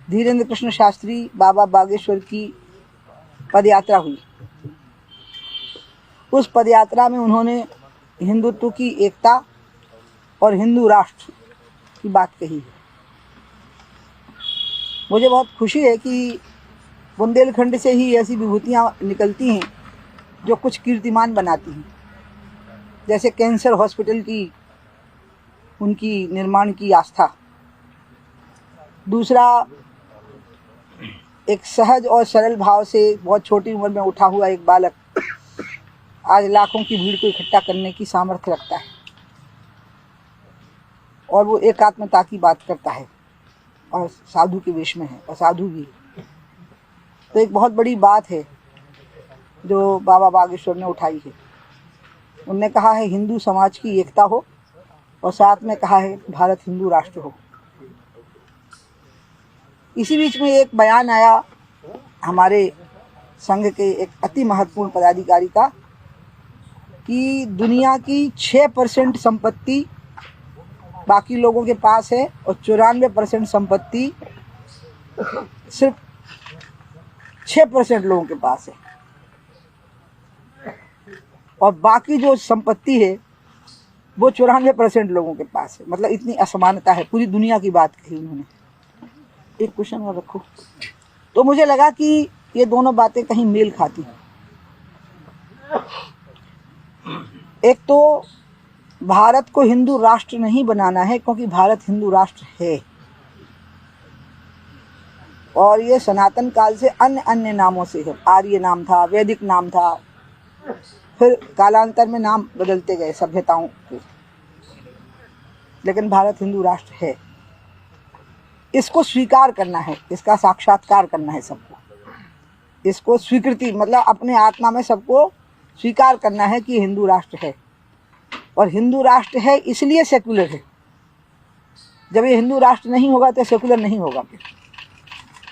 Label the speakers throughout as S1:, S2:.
S1: धीरेन्द्र कृष्ण शास्त्री बाबा बागेश्वर की पदयात्रा हुई। उस पदयात्रा में उन्होंने हिंदुत्व की एकता और हिंदू राष्ट्र की बात कही है। मुझे बहुत खुशी है कि बुंदेलखंड से ही ऐसी विभूतियाँ निकलती हैं जो कुछ कीर्तिमान बनाती हैं, जैसे कैंसर हॉस्पिटल की उनकी निर्माण की आस्था। दूसरा, एक सहज और सरल भाव से बहुत छोटी उम्र में उठा हुआ एक बालक आज लाखों की भीड़ को इकट्ठा करने की सामर्थ्य रखता है और वो एकात्मता की बात करता है और साधु के वेश में है और साधु भी है। तो एक बहुत बड़ी बात है जो बाबा बागेश्वर ने उठाई है। उनने कहा है हिंदू समाज की एकता हो और साथ में कहा है भारत हिंदू राष्ट्र हो। इसी बीच में एक बयान आया हमारे संघ के एक अति महत्वपूर्ण पदाधिकारी का कि दुनिया की 6% संपत्ति बाकी लोगों के पास है और 94% संपत्ति सिर्फ 6% लोगों के पास है, और बाकी जो संपत्ति है वो 94% लोगों के पास है। मतलब इतनी असमानता है, पूरी दुनिया की बात कही उन्होंने। एक क्वेश्चन और रखो। तो मुझे लगा कि ये दोनों बातें कहीं मेल खाती हैं। एक तो भारत को हिंदू राष्ट्र नहीं बनाना है क्योंकि भारत हिंदू राष्ट्र है, और ये सनातन काल से अन्य नामों से है। आर्य नाम था, वैदिक नाम था, फिर कालांतर में नाम बदलते गए सभ्यताओं के, लेकिन भारत हिंदू राष्ट्र है। इसको स्वीकार करना है, इसका साक्षात्कार करना है सबको, इसको स्वीकृति मतलब अपने आत्मा में सबको स्वीकार करना है कि हिंदू राष्ट्र है। और हिंदू राष्ट्र है इसलिए सेकुलर है। जब ये हिंदू राष्ट्र नहीं होगा तो सेकुलर नहीं होगा।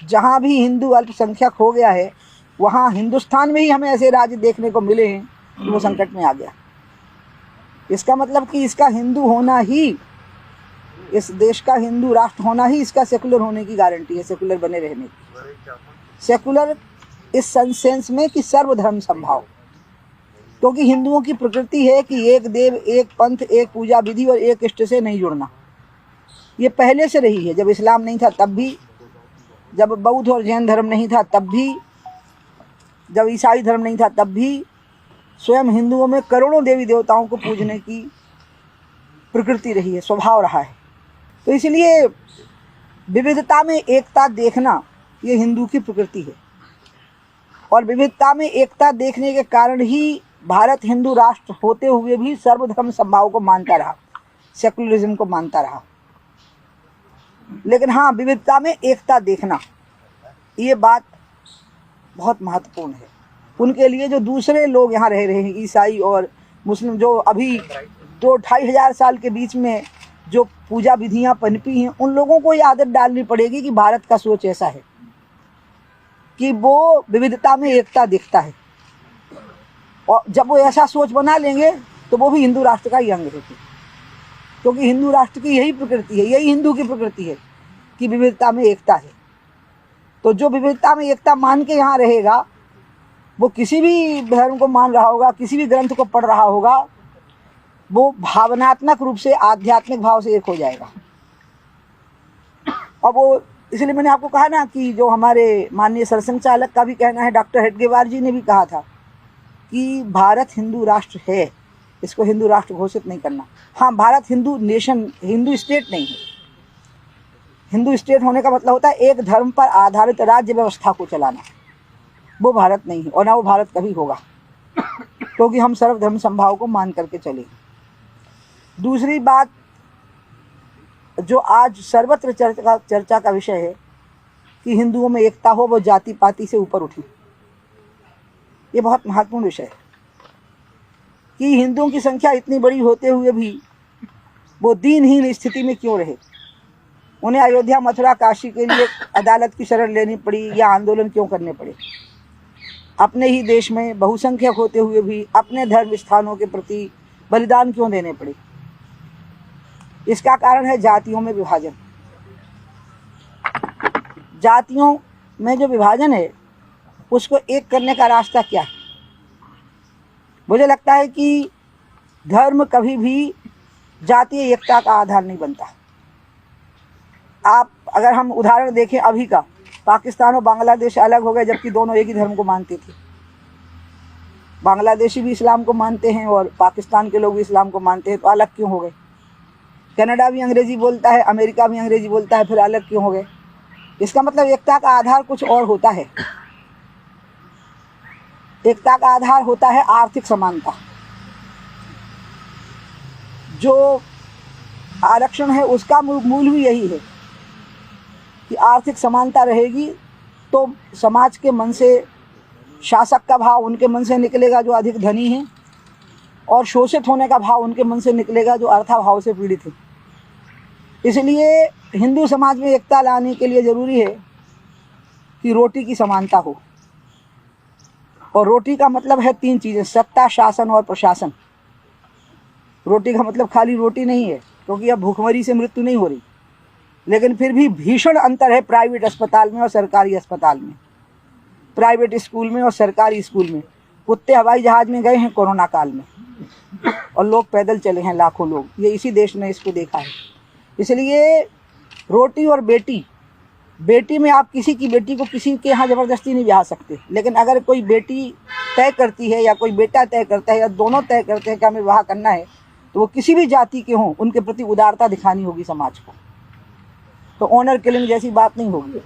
S1: जहाँ भी हिंदू अल्पसंख्यक हो गया है वहाँ हिंदुस्तान में ही हमें ऐसे राज्य देखने को मिले हैं कि वो संकट में आ गया। इसका मतलब कि इसका हिंदू होना ही, इस देश का हिंदू राष्ट्र होना ही इसका सेकुलर होने की गारंटी है, सेकुलर बने रहने की। सेकुलर इस सेंस में कि सर्वधर्म संभाव, क्योंकि हिंदुओं की प्रकृति है कि एक देव, एक पंथ, एक पूजा विधि और एक इष्ट से नहीं जुड़ना। ये पहले से रही है। जब इस्लाम नहीं था तब भी, जब बौद्ध और जैन धर्म नहीं था तब भी, जब ईसाई धर्म नहीं था तब भी, स्वयं हिंदुओं में करोड़ों देवी देवताओं को पूजने की प्रकृति रही है, स्वभाव रहा है। तो इसलिए विविधता में एकता देखना ये हिंदू की प्रकृति है, और विविधता में एकता देखने के कारण ही भारत हिंदू राष्ट्र होते हुए भी सर्वधर्म संभाव को मानता रहा, सेकुलरिज्म को मानता रहा। लेकिन हाँ, विविधता में एकता देखना ये बात बहुत महत्वपूर्ण है उनके लिए जो दूसरे लोग यहाँ रह रहे हैं, ईसाई और मुस्लिम, जो अभी 2-2.5 हज़ार साल के बीच में जो पूजा विधियाँ पनपी हैं, उन लोगों को ये आदत डालनी पड़ेगी कि भारत का सोच ऐसा है कि वो विविधता में एकता दिखता है। और जब वो ऐसा सोच बना लेंगे तो वो भी हिंदू राष्ट्र का ही अंग है, क्योंकि हिंदू राष्ट्र की यही प्रकृति है, यही हिंदू की प्रकृति है कि विविधता में एकता है। तो जो विविधता में एकता मान के यहाँ रहेगा वो किसी भी धर्म को मान रहा होगा, किसी भी ग्रंथ को पढ़ रहा होगा, वो भावनात्मक रूप से आध्यात्मिक भाव से एक हो जाएगा। और वो इसलिए मैंने आपको कहा ना कि जो हमारे माननीय सरसंघ चालक का भी कहना है, डॉक्टर हेडगेवार जी ने भी कहा था कि भारत हिंदू राष्ट्र है, इसको हिंदू राष्ट्र घोषित नहीं करना। हाँ, भारत हिंदू नेशन, हिंदू स्टेट नहीं है। हिंदू स्टेट होने का मतलब होता है एक धर्म पर आधारित राज्य व्यवस्था को चलाना। वो भारत नहीं है और ना वो भारत कभी होगा, क्योंकि हम सर्वधर्म संभाव को मान करके चले। दूसरी बात जो आज सर्वत्र चर्चा का विषय है कि हिंदुओं में एकता हो, वो जाति पाति से ऊपर उठी। ये बहुत महत्वपूर्ण विषय है कि हिंदुओं की संख्या इतनी बड़ी होते हुए भी वो दीनहीन स्थिति में क्यों रहे। उन्हें अयोध्या, मथुरा, काशी के लिए अदालत की शरण लेनी पड़ी या आंदोलन क्यों करने पड़े। अपने ही देश में बहुसंख्यक होते हुए भी अपने धर्म स्थानों के प्रति बलिदान क्यों देने पड़े। इसका कारण है जातियों में विभाजन। जातियों में जो विभाजन है उसको एक करने का रास्ता क्या है? मुझे लगता है कि धर्म कभी भी जातीय एकता का आधार नहीं बनता। आप अगर हम उदाहरण देखें अभी का, पाकिस्तान और बांग्लादेश अलग हो गए जबकि दोनों एक ही धर्म को मानते थे। बांग्लादेशी भी इस्लाम को मानते हैं और पाकिस्तान के लोग भी इस्लाम को मानते हैं, तो अलग क्यों हो गए? कनाडा भी अंग्रेज़ी बोलता है, अमेरिका भी अंग्रेज़ी बोलता है, फिर अलग क्यों हो गए? इसका मतलब एकता का आधार कुछ और होता है। एकता का आधार होता है आर्थिक समानता। जो आरक्षण है उसका मूल भी यही है कि आर्थिक समानता रहेगी तो समाज के मन से शासक का भाव उनके मन से निकलेगा जो अधिक धनी हैं, और शोषित होने का भाव उनके मन से निकलेगा जो अर्थाभाव से पीड़ित हैं। इसलिए हिंदू समाज में एकता लाने के लिए ज़रूरी है कि रोटी की समानता हो। और रोटी का मतलब है 3 चीज़ें: सत्ता, शासन और प्रशासन। रोटी का मतलब खाली रोटी नहीं है, क्योंकि अब भूखमरी से मृत्यु नहीं हो रही, लेकिन फिर भी भीषण अंतर है प्राइवेट अस्पताल में और सरकारी अस्पताल में, प्राइवेट स्कूल में और सरकारी स्कूल में। कुत्ते हवाई जहाज़ में गए हैं कोरोना काल में, और लोग पैदल चले हैं लाखों लोग। ये इसी देश ने इसको देखा है। इसलिए रोटी और बेटी में आप किसी की बेटी को किसी के यहाँ ज़बरदस्ती नहीं ब्याह सकते, लेकिन अगर कोई बेटी तय करती है या कोई बेटा तय करता है या दोनों तय करते हैं कि हमें विवाह करना है, तो वो किसी भी जाति के हों, उनके प्रति उदारता दिखानी होगी समाज को। तो ऑनर किलिंग जैसी बात नहीं होगी,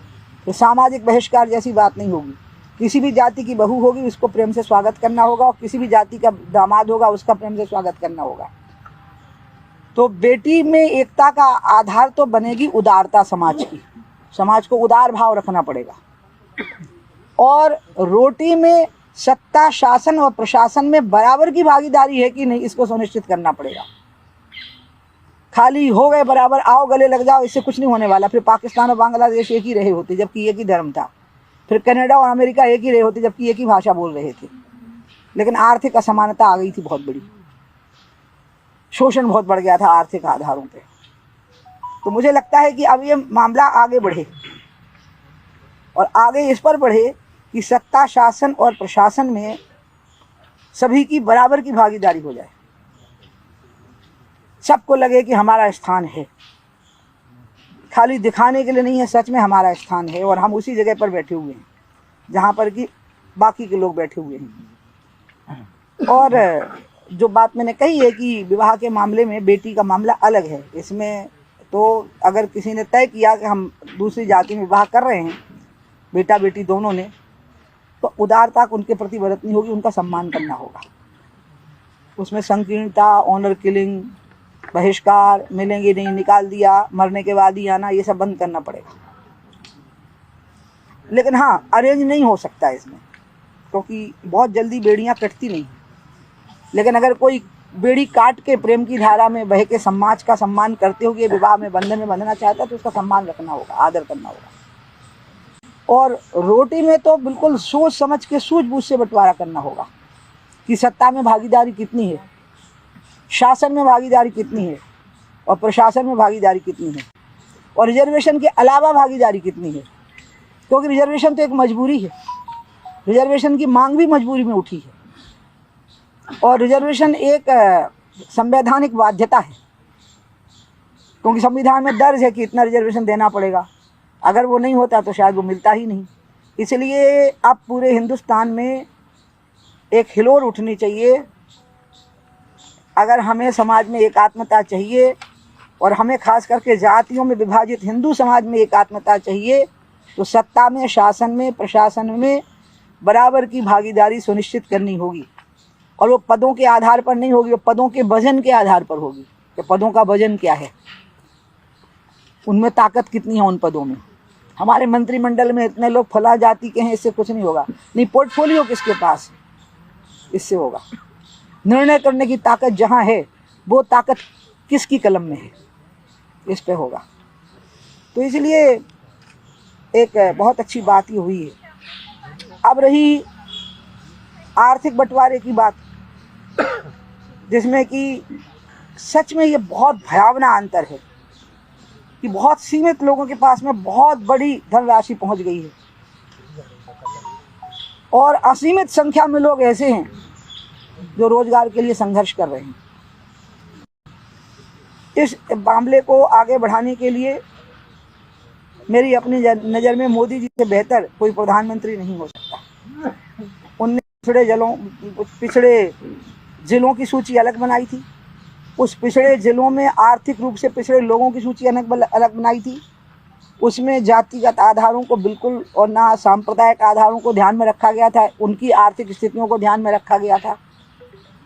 S1: तो सामाजिक बहिष्कार जैसी बात नहीं होगी। किसी भी जाति की बहू होगी उसको प्रेम से स्वागत करना होगा, और किसी भी जाति का दामाद होगा उसका प्रेम से स्वागत करना होगा। तो बेटी में एकता का आधार तो बनेगी उदारता समाज की। समाज को उदार भाव रखना पड़ेगा। और रोटी में सत्ता, शासन और प्रशासन में बराबर की भागीदारी है कि नहीं, इसको सुनिश्चित करना पड़ेगा। खाली हो गए बराबर, आओ गले लग जाओ, इससे कुछ नहीं होने वाला। फिर पाकिस्तान और बांग्लादेश एक ही रहे होते जबकि एक ही धर्म था, फिर कनाडा और अमेरिका एक ही रहे होते जबकि एक ही भाषा बोल रहे थे, लेकिन आर्थिक असमानता आ गई थी बहुत बड़ी, शोषण बहुत बढ़ गया था आर्थिक आधारों पे। तो मुझे लगता है कि अब ये मामला आगे बढ़े, और आगे इस पर बढ़े कि सत्ता, शासन और प्रशासन में सभी की बराबर की भागीदारी हो जाए। सबको लगे कि हमारा स्थान है, खाली दिखाने के लिए नहीं है, सच में हमारा स्थान है और हम उसी जगह पर बैठे हुए हैं जहाँ पर कि बाकी के लोग बैठे हुए हैं। और जो बात मैंने कही है कि विवाह के मामले में बेटी का मामला अलग है, इसमें तो अगर किसी ने तय किया कि हम दूसरी जाति में विवाह कर रहे हैं, बेटा बेटी दोनों ने, तो उदारता उनके प्रति बरतनी होगी, उनका सम्मान करना होगा। उसमें संकीर्णता, ऑनर किलिंग, बहिष्कार, मिलेंगे नहीं, निकाल दिया, मरने के बाद ही आना, ये सब बंद करना पड़ेगा। लेकिन हाँ, अरेंज नहीं हो सकता इसमें, क्योंकि बहुत जल्दी बेड़ियाँ कटती नहीं। लेकिन अगर कोई बेड़ी काट के प्रेम की धारा में बह के समाज का सम्मान करते हुए विवाह में बंधन में बंधना चाहता है, तो उसका सम्मान रखना होगा, आदर करना होगा। और रोटी में तो बिल्कुल सोच समझ के सूझबूझ से बंटवारा करना होगा कि सत्ता में भागीदारी कितनी है, शासन में भागीदारी कितनी है, और प्रशासन में भागीदारी कितनी है, और रिजर्वेशन के अलावा भागीदारी कितनी है। क्योंकि रिजर्वेशन तो एक मजबूरी है, रिजर्वेशन की मांग भी मजबूरी में उठी है, और रिजर्वेशन एक संवैधानिक बाध्यता है, क्योंकि संविधान में दर्ज है कि इतना रिजर्वेशन देना पड़ेगा। अगर वो नहीं होता तो शायद वो मिलता ही नहीं। इसलिए अब पूरे हिंदुस्तान में एक हिलोर उठनी चाहिए। अगर हमें समाज में एकात्मता चाहिए, और हमें खास करके जातियों में विभाजित हिंदू समाज में एकात्मता चाहिए, तो सत्ता में, शासन में, प्रशासन में बराबर की भागीदारी सुनिश्चित करनी होगी। और वो पदों के आधार पर नहीं होगी, वो पदों के वजन के आधार पर होगी कि पदों का वजन क्या है, उनमें ताकत कितनी है उन पदों में। हमारे मंत्रिमंडल में इतने लोग फला जाति के हैं, इससे कुछ नहीं होगा। नहीं, पोर्टफोलियो किसके पास, इससे होगा। निर्णय करने की ताकत जहाँ है, वो ताकत किसकी कलम में है, इस पे होगा। तो इसलिए एक बहुत अच्छी बात ही हुई है। अब रही आर्थिक बंटवारे की बात, जिसमें कि सच में ये बहुत भयावना अंतर है कि बहुत सीमित लोगों के पास में बहुत बड़ी धनराशि पहुंच गई है और असीमित संख्या में लोग ऐसे हैं जो रोजगार के लिए संघर्ष कर रहे हैं। इस मामले को आगे बढ़ाने के लिए मेरी अपनी नज़र में मोदी जी से बेहतर कोई प्रधानमंत्री नहीं हो सकता। उनने पिछड़े जिलों की सूची अलग बनाई थी। उस पिछड़े जिलों में आर्थिक रूप से पिछड़े लोगों की सूची अलग बनाई थी। उसमें जातिगत आधारों को बिल्कुल और ना सांप्रदायिक आधारों को ध्यान में रखा गया था, उनकी आर्थिक स्थितियों को ध्यान में रखा गया था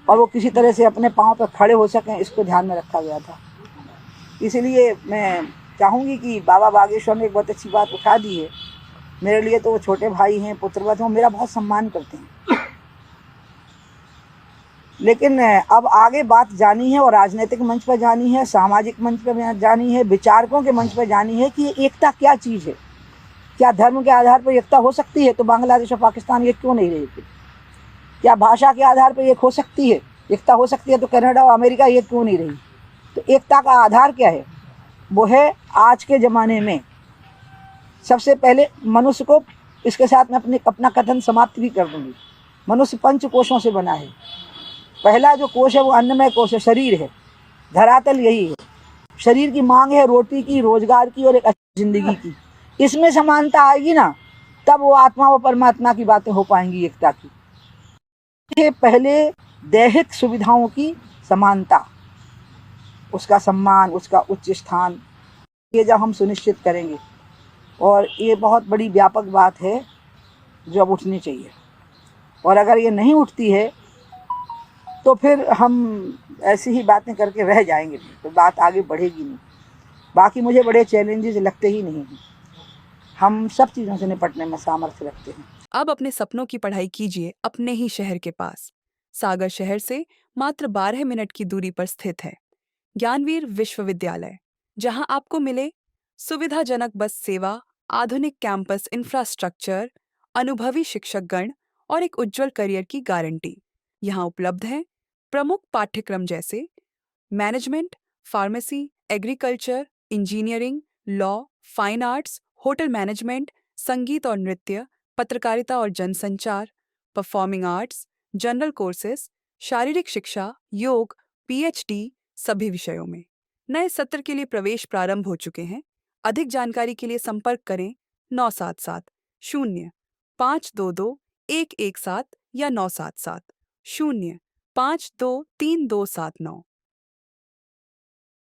S1: और वो किसी तरह से अपने पाँव पर खड़े हो सकें, इसको ध्यान में रखा गया था। इसलिए मैं चाहूँगी कि बाबा बागेश्वर ने एक बहुत अच्छी बात उठा दी है। मेरे लिए तो वो छोटे भाई हैं, पुत्रवत हैं, मेरा बहुत सम्मान करते हैं, लेकिन अब आगे बात जानी है और राजनीतिक मंच पर जानी है, सामाजिक मंच पर जानी है, विचारकों के मंच पर जानी है कि एकता क्या चीज़ है। क्या धर्म के आधार पर एकता हो सकती है? तो बांग्लादेश और पाकिस्तान एक क्यों नहीं रही थी? क्या भाषा के आधार पर एक हो सकती है, एकता हो सकती है? तो कनाडा और अमेरिका एक क्यों नहीं रही? तो एकता का आधार क्या है? वो है आज के ज़माने में सबसे पहले मनुष्य को, इसके साथ मैं अपना कथन समाप्त भी कर दूंगी। मनुष्य 5 कोशों से बना है। पहला जो कोश है वो अन्नमय कोश है, शरीर है, धरातल यही है। शरीर की मांग है रोटी की, रोजगार की और एक अच्छी जिंदगी की। इसमें समानता आएगी ना, तब वो आत्मा व परमात्मा की बातें हो पाएंगी, एकता की। ये पहले दैहिक सुविधाओं की समानता, उसका सम्मान, उसका उच्च स्थान, ये जब हम सुनिश्चित करेंगे, और ये बहुत बड़ी व्यापक बात है जो अब उठनी चाहिए। और अगर ये नहीं उठती है तो फिर हम ऐसी ही बातें करके रह जाएंगे, तो बात आगे बढ़ेगी नहीं। बाकी मुझे बड़े चैलेंजेस लगते ही नहीं हैं। हम सब चीज़ों से निपटने में सामर्थ्य रखते हैं।
S2: अब अपने सपनों की पढ़ाई कीजिए अपने ही शहर के पास। सागर शहर से मात्र 12 मिनट की दूरी पर स्थित है ज्ञानवीर विश्वविद्यालय, जहां आपको मिले सुविधाजनक बस सेवा, आधुनिक कैंपस इंफ्रास्ट्रक्चर, अनुभवी शिक्षकगण और एक उज्जवल करियर की गारंटी। यहाँ उपलब्ध है प्रमुख पाठ्यक्रम जैसे management, pharmacy, agriculture, engineering, law, fine arts, hotel management, संगीत और नृत्य, पत्रकारिता और जनसंचार, परफॉर्मिंग आर्ट्स, जनरल कोर्सेज, शारीरिक शिक्षा, योग, पीएचडी सभी विषयों में। नए सत्र के लिए प्रवेश प्रारंभ हो चुके हैं। अधिक जानकारी के लिए संपर्क करें 977 0 522 117 या 977 0 523 279।